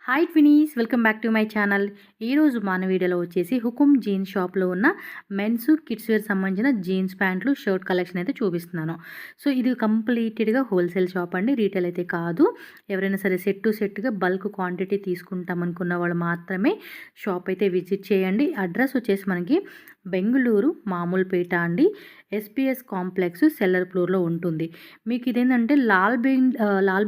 Hi twinnies, welcome back to my channel. ఈరోజు మన వీడియోలో వచ్చేసి హుకుమ్ జీన్స్ షాప్లో ఉన్న మెన్స్ కిడ్స్ వేర్ సంబంధించిన జీన్స్ ప్యాంట్లు షర్ట్ కలెక్షన్ అయితే చూపిస్తున్నాను. సో ఇది కంప్లీటెడ్గా హోల్సేల్ షాప్ అండి, రీటైల్ అయితే కాదు. ఎవరైనా సరే సెట్గా బల్క్ క్వాంటిటీ తీసుకుంటాం అనుకున్న వాళ్ళు మాత్రమే షాప్ అయితే విజిట్ చేయండి. అడ్రస్ వచ్చేసి మనకి బెంగళూరు మామూలుపేట అండి, ఎస్పీఎస్ కాంప్లెక్స్ సెల్లర్ ఫ్లోర్లో ఉంటుంది. మీకు ఇదేంటంటే లాల్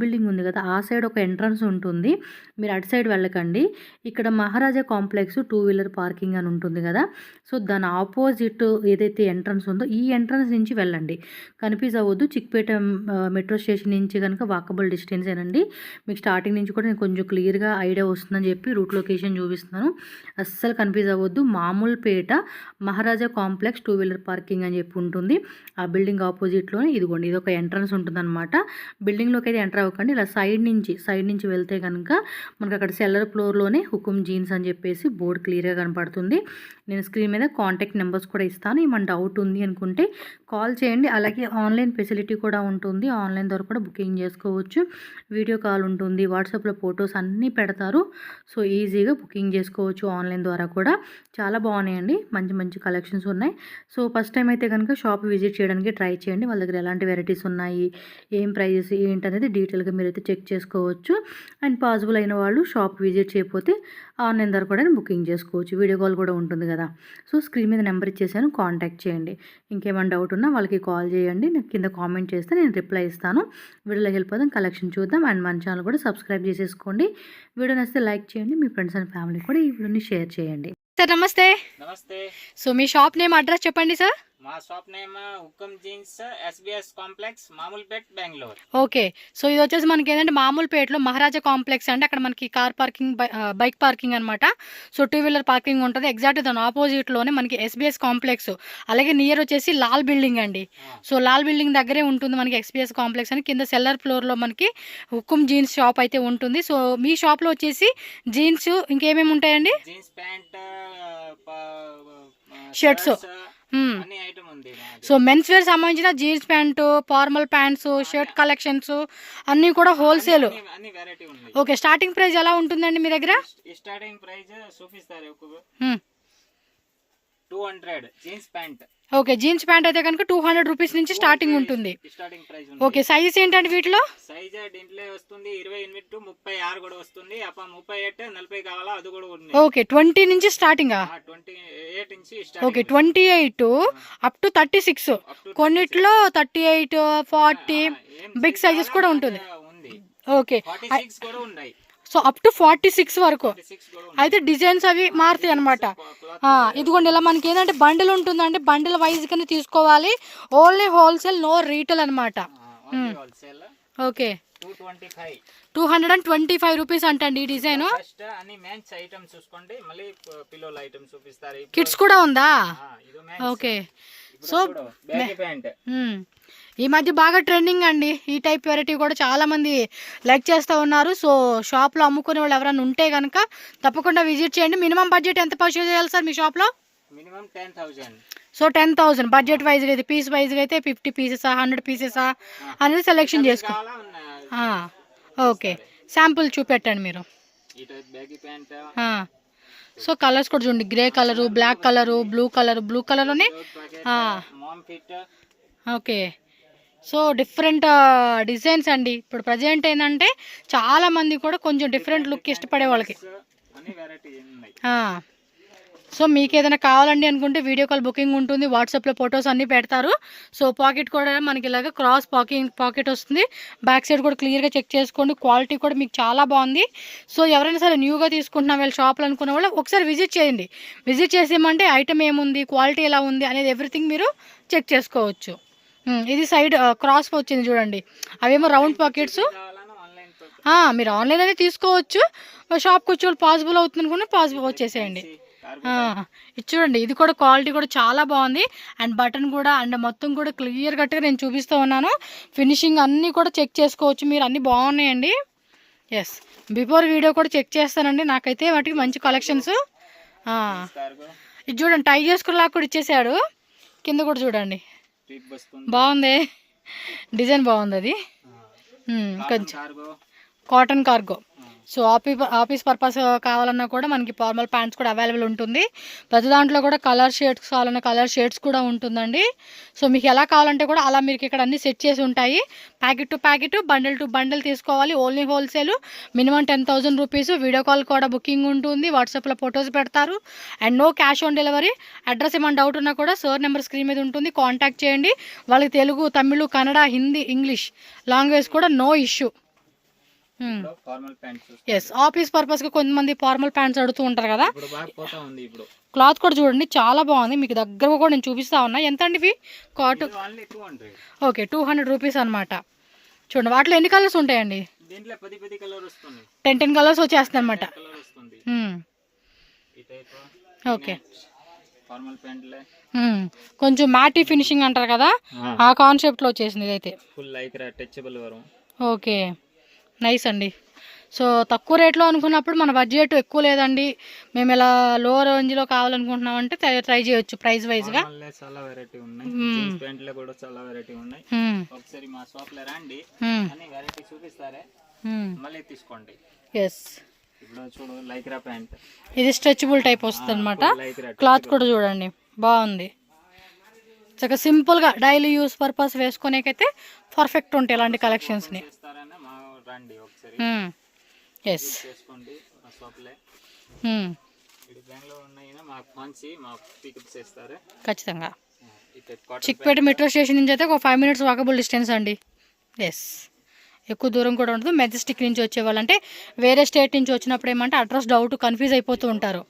బిల్డింగ్ ఉంది కదా, ఆ సైడ్ ఒక ఎంట్రన్స్ ఉంటుంది. మీరు అటు సైడ్ వెళ్ళకండి. ఇక్కడ మహారాజా కాంప్లెక్స్ 2 వీలర్ పార్కింగ్ అని ఉంటుంది కదా, సో దాని ఆపోజిట్ ఏదైతే ఎంట్రన్స్ ఉందో ఈ ఎంట్రన్స్ నుంచి వెళ్ళండి. కన్ఫ్యూజ్ అవ్వద్దు. చిక్పేట మెట్రో స్టేషన్ నుంచి కనుక వాకబుల్ డిస్టెన్స్ ఏనండి. మీకు స్టార్టింగ్ నుంచి కూడా నేను కొంచెం క్లియర్గా ఐడియా వస్తుందని చెప్పి రూట్ లొకేషన్ చూపిస్తున్నాను. అస్సలు కన్ఫ్యూజ్ అవ్వద్దు. మామూలుపేట మహారాజా కాంప్లెక్స్ 2 వీలర్ పార్కింగ్ అని చెప్పి ఉంటుంది. ఆ బిల్డింగ్ ఆపోజిట్లోనే ఇదిగోండి, ఇది ఒక ఎంట్రన్స్ ఉంటుంది అనమాట. బిల్డింగ్లోకి అయితే ఎంటర్ అవ్వకండి. ఇలా సైడ్ నుంచి వెళ్తే కనుక మనకు అక్కడ సెల్లర్ ఫ్లోర్లోనే హుకుమ్ జీన్స్ అని చెప్పేసి బోర్డు క్లియర్గా కనపడుతుంది. నేను స్క్రీన్ మీద కాంటాక్ట్ నెంబర్స్ కూడా ఇస్తాను. ఏమైనా డౌట్ ఉంది అనుకుంటే కాల్ చేయండి. అలాగే ఆన్లైన్ ఫెసిలిటీ కూడా ఉంటుంది. ఆన్లైన్ ద్వారా కూడా బుకింగ్ చేసుకోవచ్చు. వీడియో కాల్ ఉంటుంది. వాట్సాప్లో ఫొటోస్ అన్నీ పెడతారు. సో ఈజీగా బుకింగ్ చేసుకోవచ్చు ఆన్లైన్ ద్వారా కూడా. చాలా బాగున్నాయండి, మంచి కలెక్షన్స్ ఉన్నాయి. సో ఫస్ట్ టైం అయితే కనుక షాప్ విజిట్ చేయడానికి ట్రై చేయండి. వాళ్ళ దగ్గర ఎలాంటి వెరైటీస్ ఉన్నాయి, ఏం ప్రైజెస్ ఏంటనేది డీటెయిల్గా మీరైతే చెక్ చేసుకోవచ్చు. అండ్ పాసిబుల్ అయిన వాళ్ళు షాప్ విజిట్ చేయకపోతే ఆన్లైన్ ద్వారా కూడా బుకింగ్ చేసుకోవచ్చు. వీడియో కాల్ కూడా ఉంటుంది కదా. సో స్క్రీన్ మీద నెంబర్ ఇచ్చేసాను, కాంటాక్ట్ చేయండి. ఇంకేమైనా డౌట్ ఉన్నా వాళ్ళకి కాల్ చేయండి. నాకు కింద కామెంట్ చేస్తే నేను రిప్లై ఇస్తాను. వీడియోలో హెల్ప్ అవుతాం, కలెక్షన్ చూద్దాం. అండ్ మన ఛానల్ కూడా సబ్స్క్రైబ్ చేసేసుకోండి. వీడియో నచ్చితే లైక్ చేయండి. మీ ఫ్రెండ్స్ అండ్ ఫ్యామిలీ కూడా ఈ వీడియోని షేర్ చేయండి. సార్ నమస్తే. సో మీ షాప్ నేమ్ అడ్రస్ చెప్పండి సార్. మా shop name Hukum jeans, SBS complex, Mamulpet, Bengaluru. Okay, so ఇది వచ్చేసి మనకి ఏంటంటే మామూలుపేటలో మహారాజా కాంప్లెక్స్ అంటే అక్కడ మనకి కార్ పార్కింగ్, బైక్ పార్కింగ్ అనమాట. సో 2 వీలర్ పార్కింగ్ ఉంటుంది. ఎగ్జాక్ట్ దాని ఆపోజిట్లోనే మనకి ఎస్బీఎస్ కాంప్లెక్స్, అలాగే నియర్ వచ్చేసి లాల్ బిల్డింగ్ అండి. సో లాల్ బిల్డింగ్ దగ్గరే ఉంటుంది మనకి ఎస్బీఎస్ కాంప్లెక్స్ అని. కింద సెల్లర్ ఫ్లోర్లో మనకి హుకుమ్ జీన్స్ షాప్ అయితే ఉంటుంది. సో మీ షాప్లో వచ్చేసి జీన్స్ ఇంకేమేమి ఉంటాయండి? Jeans pant, shirts. So men's wear సంబంధించిన jeans pant, formal pants, shirt collections అన్నీ కూడా హోల్సేల్. ఓకే, స్టార్టింగ్ ప్రైస్ ఎలా ఉంటుందండి మీ దగ్గర? స్టార్టింగ్ ప్రైస్ చూపిస్తారు 200 jeans pant. Okay, jeans pant అయితే కనుక 200 రూపీస్ నుంచి స్టార్టింగ్ ఉంటుంది. ఓకే, సైజ్ ఏంటండి వీటిలో? సైజ్ దీంట్లో వస్తుంది 28 to 36 కూడా వస్తుంది. 38 40 కావాలా అది కూడా ఉంది. ఓకే, 20 నుంచి స్టార్టింగ్. 28 నుంచి ఓకే, 28 అప్ టు 36. కొన్నిట్లో 38, 40 బిగ్ సైజెస్ కూడా ఉంటుంది. ఓకే, కూడా ఉన్నాయి. సో అప్ టు 46 వరకు అయితే డిజైన్స్ అవి మారుతాయి అనమాట. ఇదిగోండి, ఇలా మనకి ఏంటంటే బండిల్ ఉంటుందండి. బండిల్ వైజ్గానే తీసుకోవాలి. ఓన్లీ హోల్సేల్, నో రీటైల్ అనమాట. ఓకే, 225 రూపీస్ అంటండి ఈ డిజైన్. కిడ్స్ కూడా ఉందా? ఓకే, సో ఈ మధ్య బాగా ట్రెండింగ్ అండి ఈ టైప్ వెరైటీ కూడా, చాలా మంది లైక్ చేస్తూ ఉన్నారు. సో షాప్లో అమ్ముకునే వాళ్ళు ఎవరైనా ఉంటే కనుక తప్పకుండా విజిట్ చేయండి. మినిమం బడ్జెట్ ఎంత పర్చేజ్ చేయాలి సార్ మీ షాప్లో? మినిమం 10,000. సో 10,000 బడ్జెట్ వైజ్గా అయితే, పీస్ వైజ్గా అయితే 50 పీసెసా 100 పీసెసా అనేది సెలెక్షన్ చేసుకో. ఓకే, శాంపుల్ చూపెట్టండి మీరు. సో కలర్స్ కూడా చూడండి, grey colour, black colour, blue కలర్లోనే. ఓకే, సో డిఫరెంట్ డిజైన్స్ అండి. ఇప్పుడు ప్రజెంట్ ఏంటంటే చాలా మంది కూడా కొంచెం డిఫరెంట్ లుక్ ఇష్టపడే వాళ్ళకి. సో మీకు ఏదైనా కావాలండి అనుకుంటే వీడియో కాల్ బుకింగ్ ఉంటుంది. వాట్సాప్లో ఫొటోస్ అన్నీ పెడతారు. సో పాకెట్ కూడా మనకి ఇలాగ క్రాస్ పాకెట్ వస్తుంది. బ్యాక్ సైడ్ కూడా క్లియర్గా చెక్ చేసుకోండి. క్వాలిటీ కూడా మీకు చాలా బాగుంది. సో ఎవరైనా సరే న్యూగా తీసుకుంటున్నా వీళ్ళ షాప్లో అనుకున్న వాళ్ళు ఒకసారి విజిట్ చేయండి. విజిట్ చేసేమంటే ఐటమ్ ఏముంది, క్వాలిటీ ఎలా ఉంది అనేది ఎవ్రీథింగ్ మీరు చెక్ చేసుకోవచ్చు. ఇది సైడ్ క్రాస్ వచ్చింది చూడండి, అవేమో రౌండ్ పాకెట్స్. మీరు ఆన్లైన్ అయితే తీసుకోవచ్చు. షాప్కి వచ్చే వాళ్ళు పాసిబుల్ అవుతుంది అనుకున్నా పాసిబుల్ వచ్చేసేయండి. ఇది చూడండి, ఇది కూడా క్వాలిటీ కూడా చాలా బాగుంది. అండ్ బటన్ కూడా అండ్ మొత్తం కూడా క్లియర్ కట్గా నేను చూపిస్తూ ఉన్నాను. ఫినిషింగ్ అన్నీ కూడా చెక్ చేసుకోవచ్చు మీరు, అన్నీ బాగున్నాయండి. ఎస్, బిఫోర్ వీడియో కూడా చెక్ చేస్తానండి. నాకైతే వాటికి మంచి కలెక్షన్స్. ఇది చూడండి, టై చేసుకునేలా కూడా ఇచ్చేసాడు. కింద కూడా చూడండి, బాగుంది, డిజైన్ బాగుంది. అది కొంచెం cotton cargo. So office purpose కావాలన్నా కూడా మనకి ఫార్మల్ ప్యాంట్స్ కూడా అవైలబుల్ ఉంటుంది. ప్రతి దాంట్లో కూడా కలర్ షేడ్స్ కావాలన్నా కలర్ షేడ్స్ కూడా ఉంటుందండి. సో మీకు ఎలా కావాలంటే కూడా అలా మీకు ఇక్కడ అన్ని సెట్ చేసి ఉంటాయి. Packet to packet, bundle to bundle తీసుకోవాలి. Only wholesale, minimum 10,000 rupees. Video call కూడా బుకింగ్ ఉంటుంది. వాట్సాప్లో ఫొటోస్ పెడతారు and no cash on delivery. Address ఏమైనా డౌట్ ఉన్నా కూడా సార్ నెంబర్ స్క్రీన్ మీద ఉంటుంది, కాంటాక్ట్ చేయండి. వాళ్ళకి తెలుగు, తమిళ్, కన్నడ, హిందీ, ఇంగ్లీష్ లాంగ్వేజ్ కూడా no issue. Formal pants yes, office పర్పస్గా కొంతమంది ఫార్మల్ ప్యాంట్స్ అడుగుతూ ఉంటారు కదా. ఇప్పుడు బాగా పోతా ఉంది. ఇప్పుడు క్లాత్ కూడా చూడండి చాలా బాగుంది. మీకు దగ్గరగా కూడా నేను చూపిస్తా ఉన్నా. ఎంత అండి ఇవి? కాటన్. ఓన్లీ 200. ఓకే, 200 రూపీస్ అనమాట. చూడండి వాటిలో ఎన్ని కలర్స్ ఉంటాయండి? దీంట్లో 10 కలర్ వస్తుంది. 10 కలర్స్ వచ్చేస్తాయి అనమాట. కలర్ వస్తుంది ఈ టైప్. ఓకే, ఫార్మల్ ప్యాంట్లే కొంచెం మ్యాటీ ఫినిషింగ్ అంటారు కదా, ఆ కాన్సెప్ట్లో వచ్చేసింది ఇదైతే. ఫుల్ లైక్ టచబుల్ వరం. ఓకే, నైస్ అండి. సో తక్కువ రేట్లో అనుకున్నప్పుడు మన బడ్జెట్ ఎక్కువ లేదండి, మేము ఇలా లో రేంజ్లో కావాలనుకుంటున్నామంటే ట్రై చేయొచ్చు ప్రైస్ వైజ్గా. చాలా వెరైటీ ఉన్నాయి. జీన్స్ ప్యాంట్లో కూడా చాలా వెరైటీ ఉన్నాయి. ఒకసారి మా షాప్లో రండి, అన్ని వెరైటీ చూపిస్తారే, మళ్ళీ తీసుకోండి. ఎస్, ఇప్పుడు చూడు లైక్రా ప్యాంట్. ఇది స్ట్రెచబుల్ టైప్ వస్తుంది అనమాట. క్లాత్ కూడా చూడండి బాగుంది. చక్కగా సింపుల్గా డైలీ యూస్ పర్పస్ వేసుకునేకైతే పర్ఫెక్ట్ ఉంటాయి ఇలాంటి కలెక్షన్స్ని. ఎస్, ఖచ్చితంగా. చిక్పేట మెట్రో స్టేషన్ నుంచి అయితే ఒక 5 minutes వాకబుల్ డిస్టెన్స్ అండి. ఎస్, ఎక్కువ దూరం కూడా ఉండదు. మెజెస్టిక్ నుంచి వచ్చేవాళ్ళంటే వేరే స్టేట్ నుంచి వచ్చినప్పుడు ఏమంటే అడ్రస్ డౌట్ కన్ఫ్యూజ్ అయిపోతూ ఉంటారు.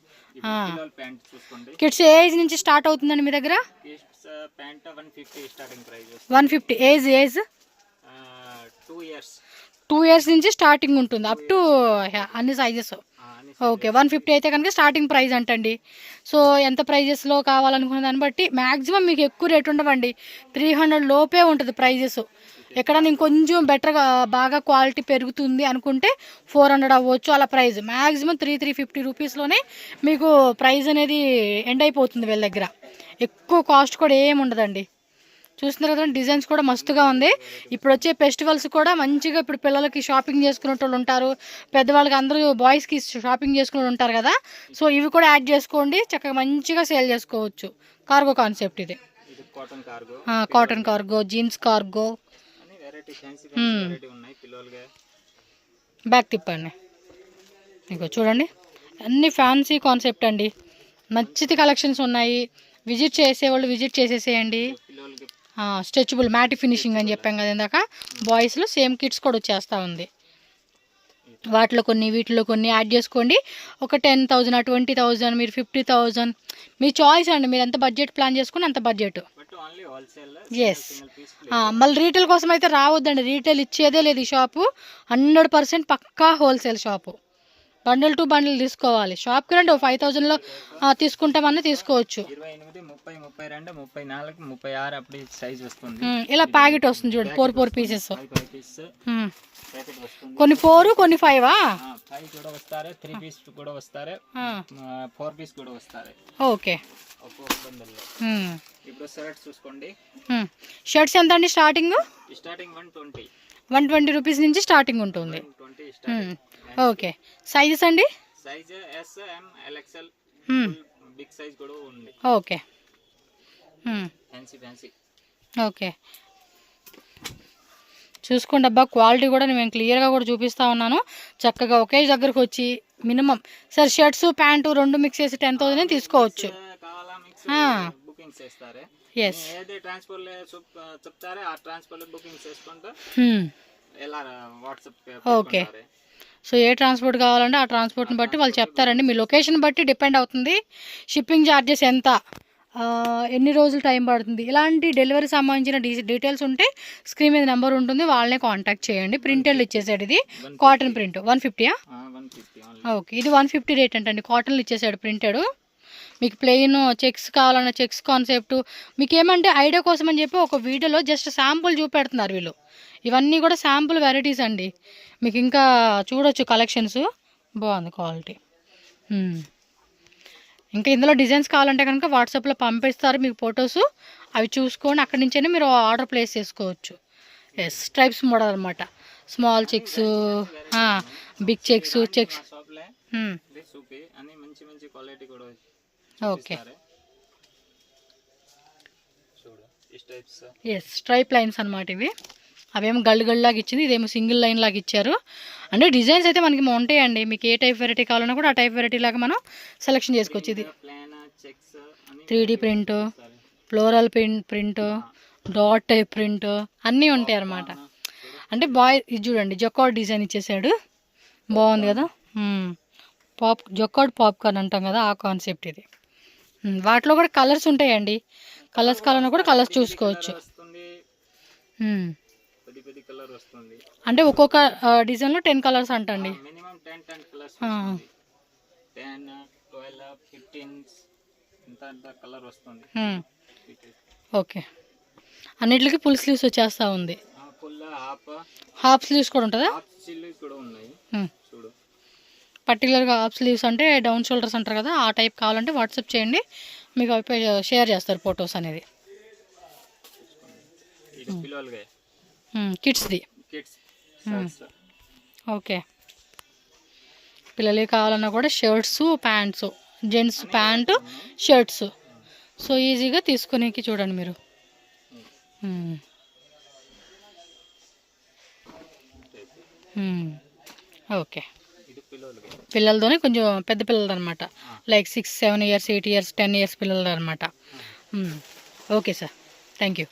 కిడ్స్ ఏజ్ నుంచి స్టార్ట్ అవుతుందండి మీ దగ్గర? 150. ఏజ్ 2 years నుంచి స్టార్టింగ్ ఉంటుంది, అప్ టు అన్ని సైజెస్. ఓకే, 150 అయితే కనుక స్టార్టింగ్ ప్రైస్ అంటండి. సో ఎంత ప్రైజెస్లో కావాలనుకున్న దాన్ని బట్టి మ్యాక్సిమం మీకు ఎక్కువ రేట్ ఉండవండి, 300 లోపే ఉంటుంది ప్రైజెస్. ఎక్కడ నేను కొంచెం బెటర్గా బాగా క్వాలిటీ పెరుగుతుంది అనుకుంటే 400 అవ్వచ్చు అలా ప్రైస్. మ్యాక్సిమం 350 రూపీస్లోనే మీకు ప్రైస్ అనేది ఎండ్ అయిపోతుంది వీళ్ళ దగ్గర. ఎక్కువ కాస్ట్ కూడా ఏమి ఉండదండి. చూస్తున్నారు కదా, డిజైన్స్ కూడా మస్తుగా ఉంది. ఇప్పుడు వచ్చే ఫెస్టివల్స్ కూడా మంచిగా ఇప్పుడు పిల్లలకి షాపింగ్ చేసుకునే వాళ్ళు ఉంటారు, పెద్దవాళ్ళకి అందరూ బాయ్స్కి షాపింగ్ చేసుకునే ఉంటారు కదా. సో ఇవి కూడా యాడ్ చేసుకోండి, చక్కగా మంచిగా సేల్ చేసుకోవచ్చు. కార్గో కాన్సెప్ట్ ఇది. Cotton cargo, jeans cargo. Back తిప్పండి, మీకు చూడండి అన్ని ఫ్యాన్సీ కాన్సెప్ట్ అండి. నచ్చితే కలెక్షన్స్ ఉన్నాయి, విజిట్ చేసేవాళ్ళు విజిట్ చేసేసేయండి. స్ట్రెచబుల్ మ్యాటి ఫినిషింగ్ అని చెప్పాం కదా ఇందాక. బాయ్స్లో సేమ్ కిట్స్ కూడా వచ్చేస్తూ ఉంది. వాటిలో కొన్ని వీటిలో కొన్ని యాడ్ చేసుకోండి. ఒక 10,000, 20,000, మీరు 50,000 మీ చాయిస్ అండి. మీరు ఎంత బడ్జెట్ ప్లాన్ చేసుకుని అంత బడ్జెట్. ఎస్, మళ్ళీ రీటైల్ కోసం అయితే రావద్దండి, రీటైల్ ఇచ్చేదే లేదు ఈ షాపు. 100% పక్కా wholesale shop. Bundle to bundle తీసుకోవాలి. షాప్కి రండి, 5,000లో తీసుకుంటామని తీసుకోవచ్చు. ఇలా ప్యాకెట్ వస్తుంది చూడండి, 4 పీసెస్. కొన్ని 4 కొన్ని 5 కూడా వస్తారు, 3 పీస్ కూడా వస్తారు, 4 పీస్ కూడా వస్తారు. ఓకే, ఇప్పుడు షర్ట్స్ చూసుకోండి. షర్ట్స్ ఎంత అండి స్టార్టింగ్? 120 రూపీస్ నుంచి స్టార్టింగ్ ఉంటుంది. ఓకే, సైజెస్ అండి? సైజ్ ఎస్, ఎం, ఎల్, ఎక్స్ఎల్, బిగ్ సైజ్ కూడా ఉంది. Okay, fancy. ఓకే, చూసుకోండి అబ్బా, క్వాలిటీ కూడా నేను క్లియర్గా కూడా చూపిస్తా ఉన్నాను. చక్కగా ఒకే దగ్గరకు వచ్చి minimum sir shirts pant 2 mix చేసి 10,000 తీసుకోవచ్చు. Yes, okay. సో ఏ ట్రాన్స్పోర్ట్ కావాలంటే ఆ ట్రాన్స్పోర్ట్ని బట్టి వాళ్ళు చెప్తారండి. మీ లొకేషన్ బట్టి డిపెండ్ అవుతుంది. షిప్పింగ్ ఛార్జెస్ ఎంత, ఎన్ని రోజులు టైం పడుతుంది, ఇలాంటి డెలివరీ సంబంధించిన డీటెయిల్స్ ఉంటే స్క్రీన్ మీద నెంబర్ ఉంటుంది, వాళ్ళనే కాంటాక్ట్ చేయండి. ప్రింటెడ్ ఇచ్చేసాడు, ఇది కాటన్ ప్రింట్. 150. ఓకే, ఇది 150 రేట్ అంటండి. కాటన్లు ఇచ్చేసాడు ప్రింటెడ్. మీకు ప్లెయిన్ చెక్స్ కావాలన్న చెక్స్ కాన్సెప్ట్ మీకు ఏమంటే ఐడియా కోసం అని చెప్పి ఒక వీడియోలో జస్ట్ శాంపుల్ చూపెడుతున్నారు వీళ్ళు. ఇవన్నీ కూడా శాంపుల్ వెరైటీస్ అండి. మీకు ఇంకా చూడొచ్చు కలెక్షన్స్, బాగుంది క్వాలిటీ. ఇంకా ఇందులో డిజైన్స్ కావాలంటే కనుక వాట్సాప్లో పంపిస్తారు మీకు ఫొటోస్, అవి చూసుకొని అక్కడి నుంచే మీరు ఆర్డర్ ప్లేస్ చేసుకోవచ్చు. ఎస్, స్ట్రైప్స్ మోడల్ అనమాట. Small checks, big checks, checks. మా షాప్ లో చూపి అని మంచి మంచి క్వాలిటీ కూడా ఓకే. చూడు ఈ టైప్స్. ఎస్, స్ట్రైప్ లైన్స్ అన్నమాట ఇవి. అవేమో గళ్ళు లాగా ఇచ్చింది, ఇదేమో సింగిల్ లైన్ లాగా ఇచ్చారు. అంటే డిజైన్స్ అయితే మనకి ఉంటాయండి. మీకు ఏ టైప్ వెరైటీ కావాలన్నా కూడా ఆ టైప్ వెరైటీ లాగా మనం సెలెక్షన్ చేసుకోవచ్చు. ఇది 3D print, floral print, dot type print అన్నీ ఉంటాయి అన్నమాట. అంటే ఇది చూడండి, జొకార్డ్ డిజైన్ ఇచ్చేసాడు, బాగుంది కదా. జొకార్డ్ పాప్కార్న్ అంటాం కదా, ఆ కాన్సెప్ట్ ఇది. వాటిలో కూడా కలర్స్ ఉంటాయండి. కలర్స్ కావాలన్నా కూడా కలర్స్ చూసుకోవచ్చు. అంటే ఒక్కొక్క డిజైన్లో 10 కలర్స్ అంటండి. ఓకే. అన్నిటికి ఫుల్ స్లీవ్స్ వచ్చేస్తా ఉంది. హాఫ్ స్లీవ్స్ కూడా ఉంటుందా? పర్టికులర్గా హాఫ్ స్లీవ్స్ అంటే డౌన్ షోల్డర్స్ అంటారు కదా, ఆ టైప్ కావాలంటే వాట్సాప్ చేయండి, మీకు షేర్ చేస్తారు ఫొటోస్ అనేది. కిడ్స్ది. ఓకే. పిల్లలకి కావాలన్నా కూడా shirts, pants, gents pant, shirts, so ఈజీగా తీసుకునేకి చూడండి మీరు. ఓకే. పిల్లలతోనే కొంచెం పెద్ద పిల్లలు అనమాట, లైక్ 6, 7 ఇయర్స్, 8 ఇయర్స్, 10 ఇయర్స్ పిల్లలు అనమాట. Okay sir, thank you.